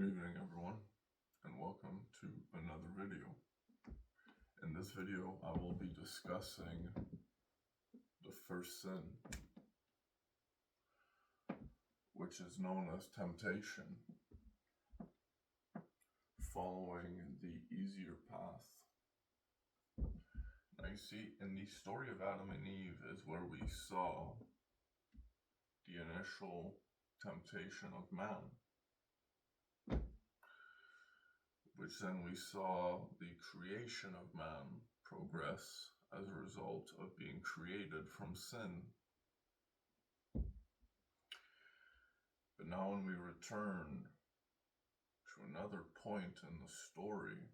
Good evening, everyone, and welcome to another video. In this video, I will be discussing the first sin, which is known as temptation, following the easier path. Now you see, in the story of Adam and Eve is where we saw the initial temptation of man, which then we saw the creation of man progress as a result of being created from sin. But now when we return to another point in the story,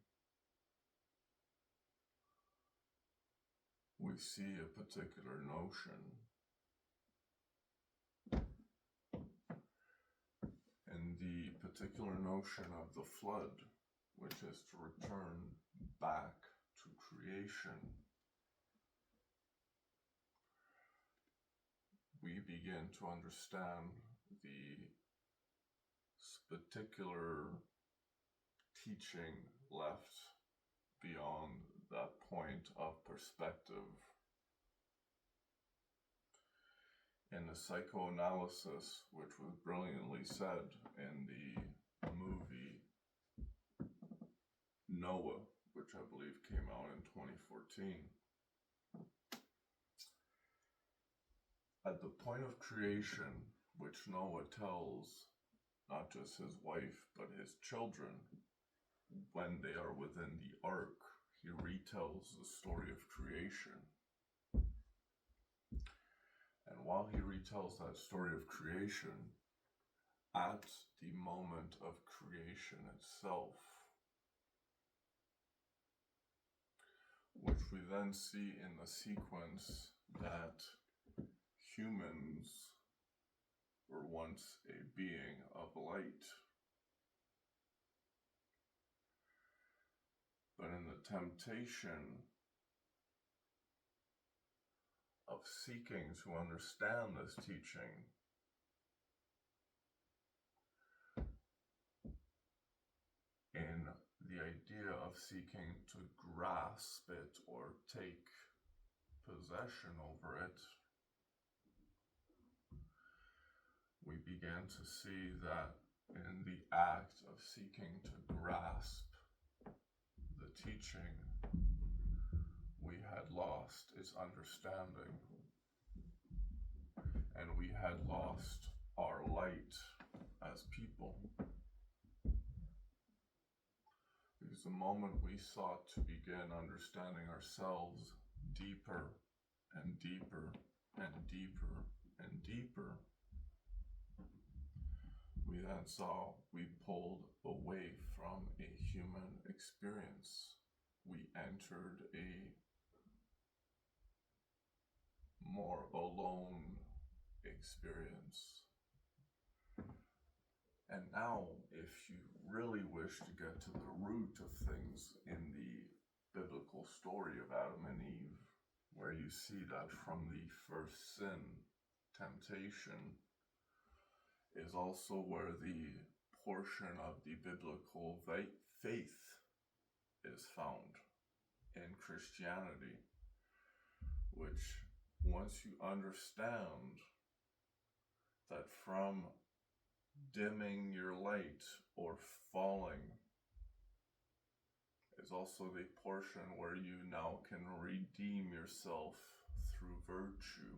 we see a particular notion. And the particular notion of the flood, which is to return back to creation, we begin to understand the particular teaching left beyond that point of perspective. In the psychoanalysis, which was brilliantly said in the movie Noah, which I believe came out in 2014. At the point of creation, which Noah tells not just his wife, but his children, when they are within the ark, he retells the story of creation. And while he retells that story of creation, at the moment of creation itself, which we then see in the sequence that humans were once a being of light. But in the temptation of seeking to understand this teaching, in the idea of seeking to grasp it or take possession over it, we began to see that in the act of seeking to grasp the teaching, we had lost its understanding, and we had lost our light as people. Because the moment we sought to begin understanding ourselves deeper and deeper and deeper and deeper, we then saw we pulled away from a human experience. We entered a more alone experience. And now, if you really wish to get to the root of things in the biblical story of Adam and Eve, where you see that from the first sin, temptation, is also where the portion of the biblical faith is found in Christianity, which once you understand that from dimming your light or falling is also the portion where you now can redeem yourself through virtue.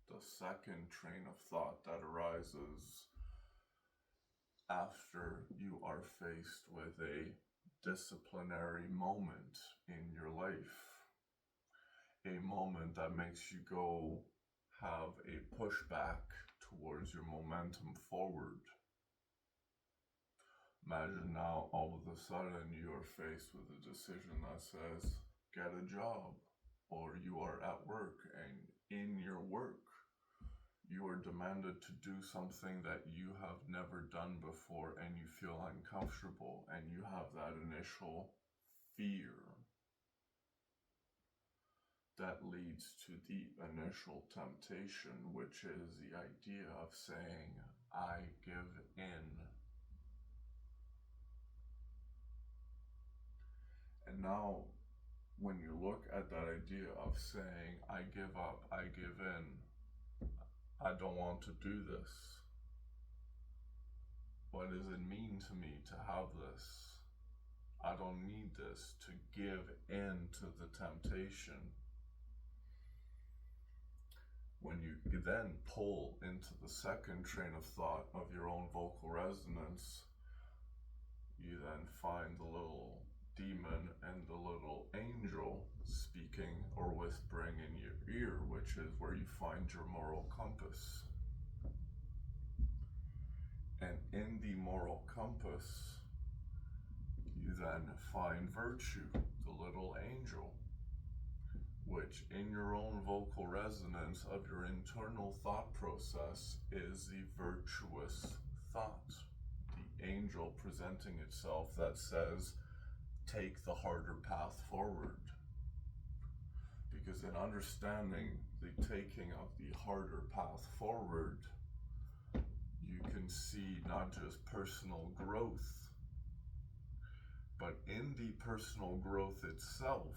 The second train of thought that arises after you are faced with a disciplinary moment in your life, a moment that makes you go have a pushback towards your momentum forward. Imagine now all of a sudden you are faced with a decision that says, get a job, or you are at work, and in your work, you are demanded to do something that you have never done before, and you feel uncomfortable, and you have that initial fear that leads to the initial temptation, which is the idea of saying, I give in. And now, when you look at that idea of saying, I give up, I give in, I don't want to do this, what does it mean to me to have this? I don't need this to give in to the temptation. When you then pull into the second train of thought of your own vocal resonance, you then find the little demon and the little angel speaking or whispering in your ear, which is where you find your moral compass. And in the moral compass, you then find virtue, the little angel, which in your own vocal resonance of your internal thought process is the virtuous thought. The angel presenting itself that says, take the harder path forward. Because in understanding the taking of the harder path forward, you can see not just personal growth, but in the personal growth itself,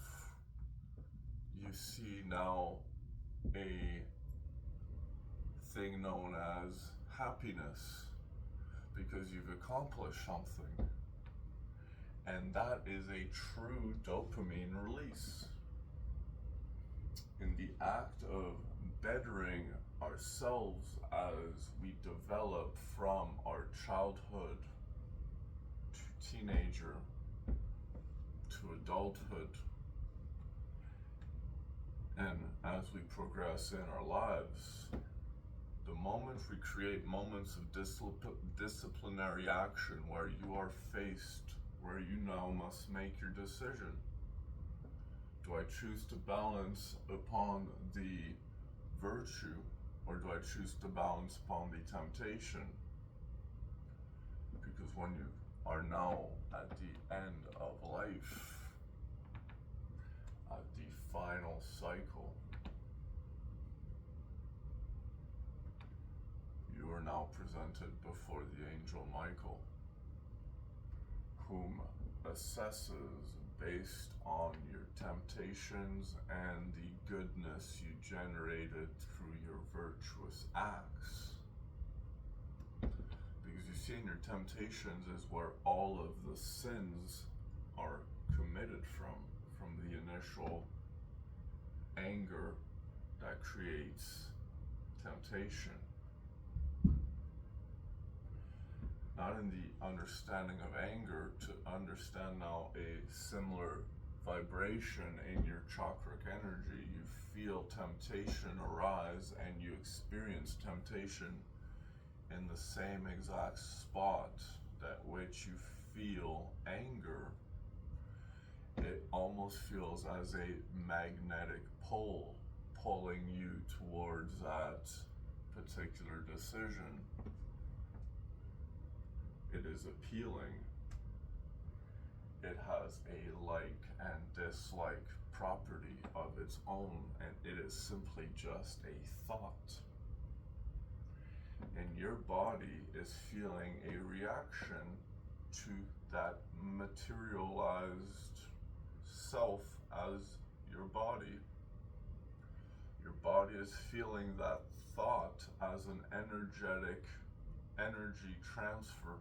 you see now a thing known as happiness, because you've accomplished something. And that is a true dopamine release. In the act of bettering ourselves as we develop from our childhood to teenager to adulthood, and as we progress in our lives, the moment we create moments of disciplinary action where you are faced, where you now must make your decision. Do I choose to balance upon the virtue, or do I choose to balance upon the temptation? Because when you are now at the end of life, at the final cycle, you are now presented before the angel Michael, whom assesses based on your temptations and the goodness you generated through your virtuous acts. Because you see, in your temptations is where all of the sins are committed from the initial anger that creates temptation. Not in the understanding of anger, to understand now a similar vibration in your chakric energy. You feel temptation arise and you experience temptation in the same exact spot that which you feel anger. It almost feels as a magnetic pull, pulling you towards that particular decision. It is appealing. It has a like and dislike property of its own, and it is simply just a thought. And your body is feeling a reaction to that materialized self as your body. Your body is feeling that thought as an energetic energy transfer,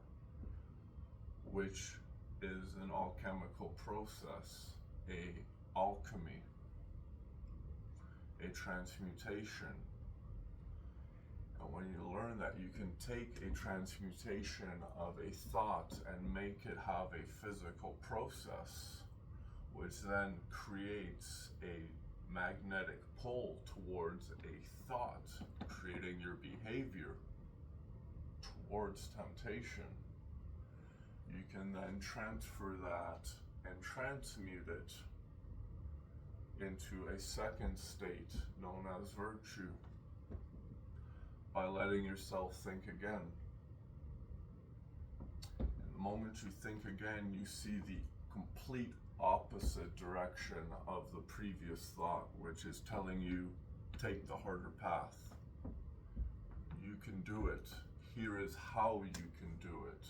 which is an alchemical process, a alchemy, a transmutation. And when you learn that you can take a transmutation of a thought and make it have a physical process, which then creates a magnetic pull towards a thought, creating your behavior towards temptation, you can then transfer that and transmute it into a second state known as virtue by letting yourself think again. And the moment you think again, you see the complete opposite direction of the previous thought, which is telling you, take the harder path. You can do it. Here is how you can do it.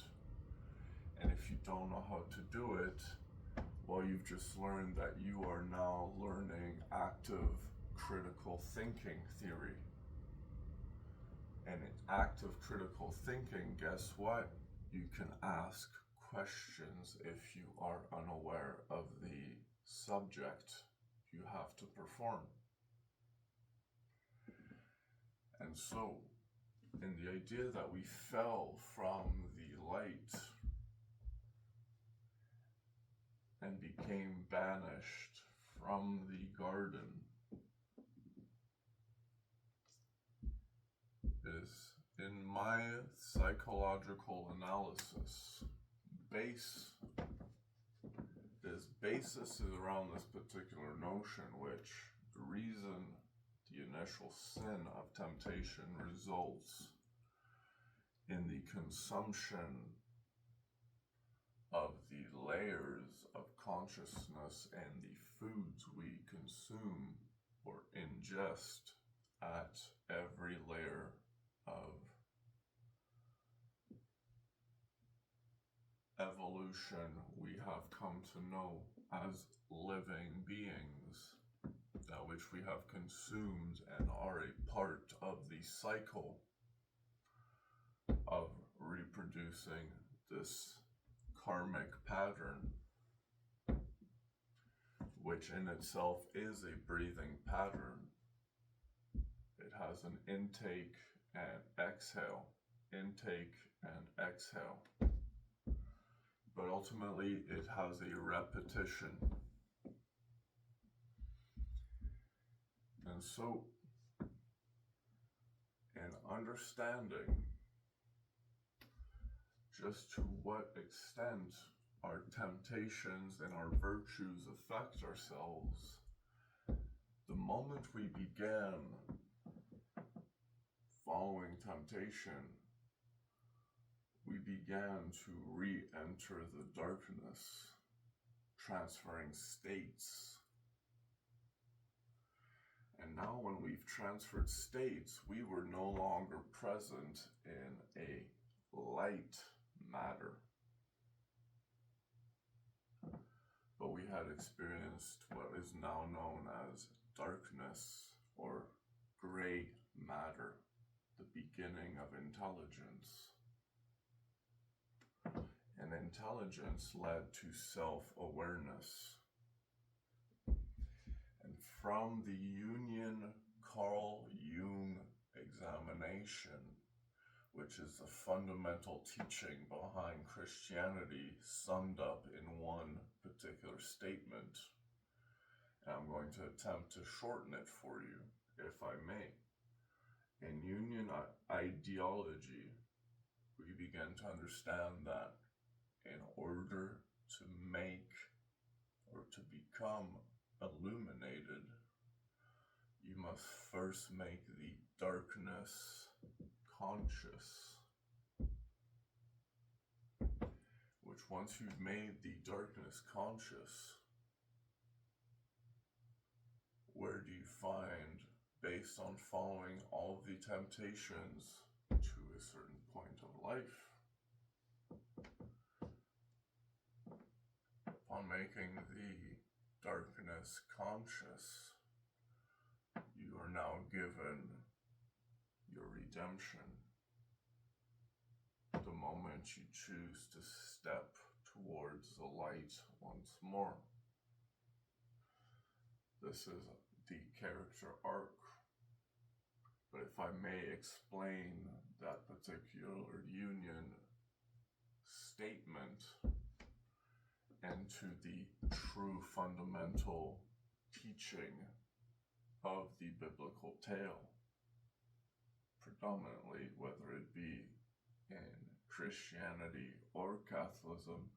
And if you don't know how to do it, Well, you've just learned that you are now learning active critical thinking theory. And in active critical thinking, guess what? You can ask questions if you are unaware of the subject you have to perform. And so, in the idea that we fell from the light and became banished from the garden is, in my psychological analysis, basis is around this particular notion, which the reason the initial sin of temptation results in the consumption of the layers of consciousness and the foods we consume or ingest at every layer of evolution we have come to know as living beings, that which we have consumed and are a part of the cycle of reproducing this karmic pattern, which in itself is a breathing pattern. It has an intake and exhale, intake and exhale. But ultimately, it has a repetition. And so, in understanding just to what extent our temptations and our virtues affect ourselves, the moment we began following temptation, we began to re-enter the darkness, transferring states. And now when we've transferred states, we were no longer present in a light matter, but we had experienced what is now known as darkness or gray matter, the beginning of intelligence. And intelligence led to self-awareness. And from the Union Carl Jung examination, which is the fundamental teaching behind Christianity summed up in one particular statement, and I'm going to attempt to shorten it for you, if I may. In Union ideology, we begin to understand that in order to make or to become illuminated, you must first make the darkness conscious. Which, once you've made the darkness conscious, where do you find, based on following all of the temptations to a certain point of life, upon making the darkness conscious, you are now given your redemption. The moment you choose to step towards the light once more. This is the character arc. But if I may explain that particular Union statement into the true fundamental teaching of the biblical tale, predominantly, whether it be in Christianity or Catholicism,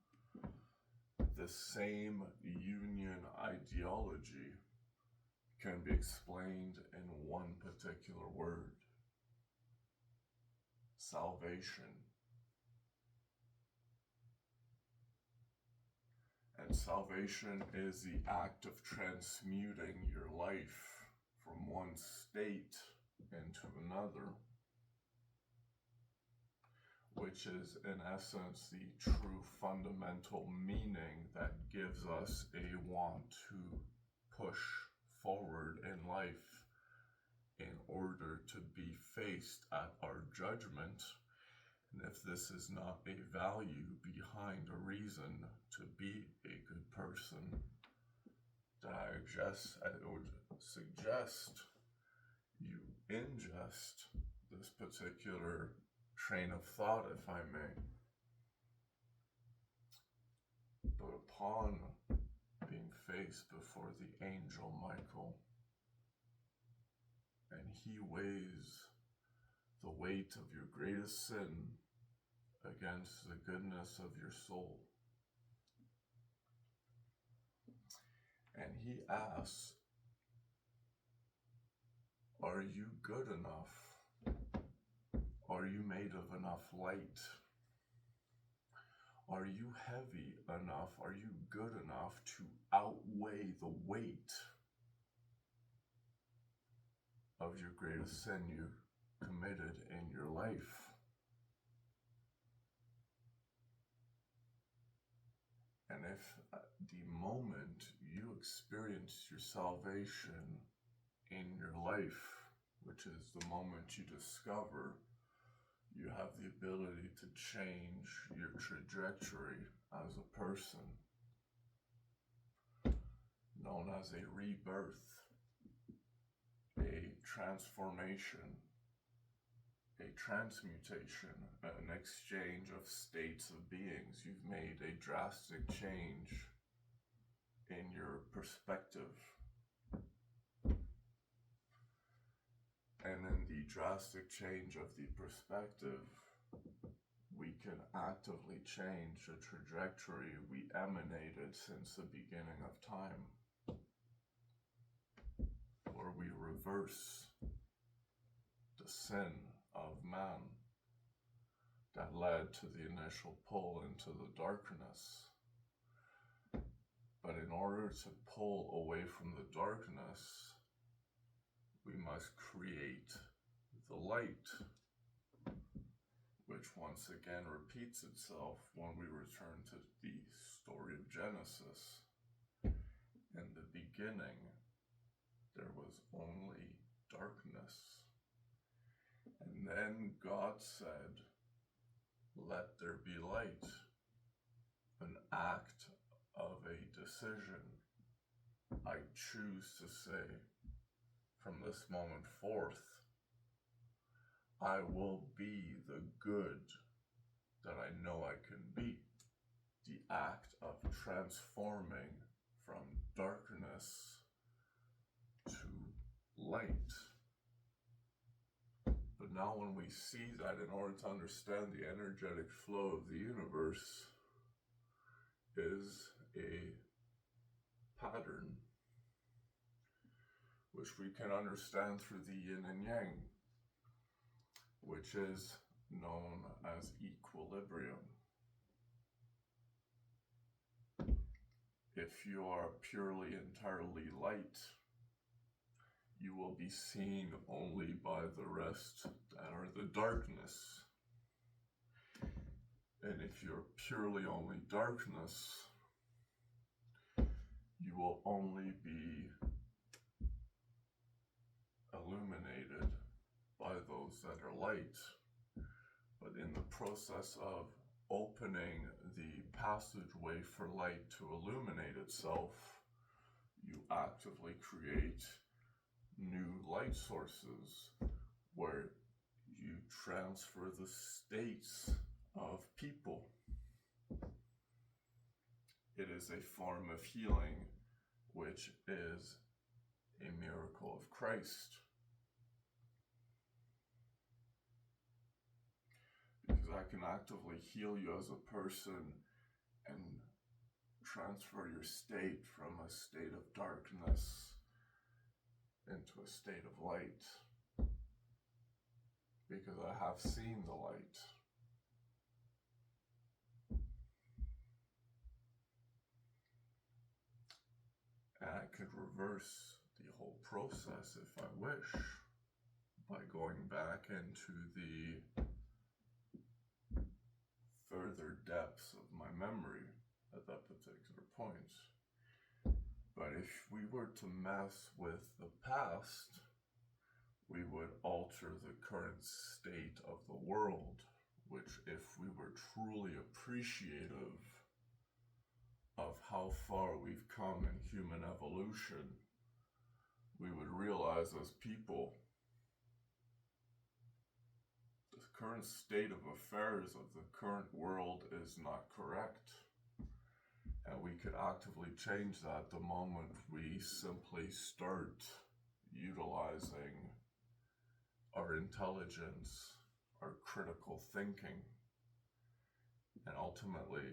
the same Union ideology can be explained in one particular word: salvation. And salvation is the act of transmuting your life from one state into another, which is in essence the true fundamental meaning that gives us a want to push forward in life in order to be faced at our judgment. And if this is not a value behind a reason to be a good person, then I would suggest you ingest this particular train of thought, if I may. But upon being faced before the angel Michael, and he weighs the weight of your greatest sin against the goodness of your soul, and he asks, are you good enough? Are you made of enough light? Are you heavy enough? Are you good enough to outweigh the weight of your greatest sin you committed in your life? And if at the moment you experience your salvation in your life, which is the moment you discover you have the ability to change your trajectory as a person, known as a rebirth, a transformation, a transmutation, an exchange of states of beings. You've made a drastic change in your perspective. And in the drastic change of the perspective, we can actively change the trajectory we emanated since the beginning of time, or we reverse the sin of man that led to the initial pull into the darkness. But in order to pull away from the darkness, we must create the light, which once again repeats itself when we return to the story of Genesis. In the beginning, there was only darkness. And then God said, let there be light, an act of a decision. I choose to say, from this moment forth, I will be the good that I know I can be. The act of transforming from darkness to light. But now when we see that, in order to understand the energetic flow of the universe is a pattern which we can understand through the yin and yang, which is known as equilibrium. If you are purely, entirely light, you will be seen only by the rest that are the darkness. And if you're purely only darkness, you will only be illuminated by those that are light. But in the process of opening the passageway for light to illuminate itself, you actively create new light sources where you transfer the states of people. It is a form of healing, which is a miracle of Christ. Because I can actively heal you as a person and transfer your state from a state of darkness into a state of light. Because I have seen the light. And I could reverse the whole process if I wish by going back into the further depths of my memory at that particular point. But if we were to mess with the past, we would alter the current state of the world, which, if we were truly appreciative of how far we've come in human evolution, we would realize as people the current state of affairs of the current world is not correct. And we could actively change that the moment we simply start utilizing our intelligence, our critical thinking, and ultimately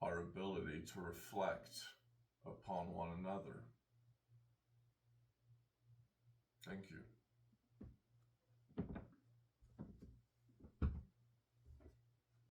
our ability to reflect upon one another. Thank you.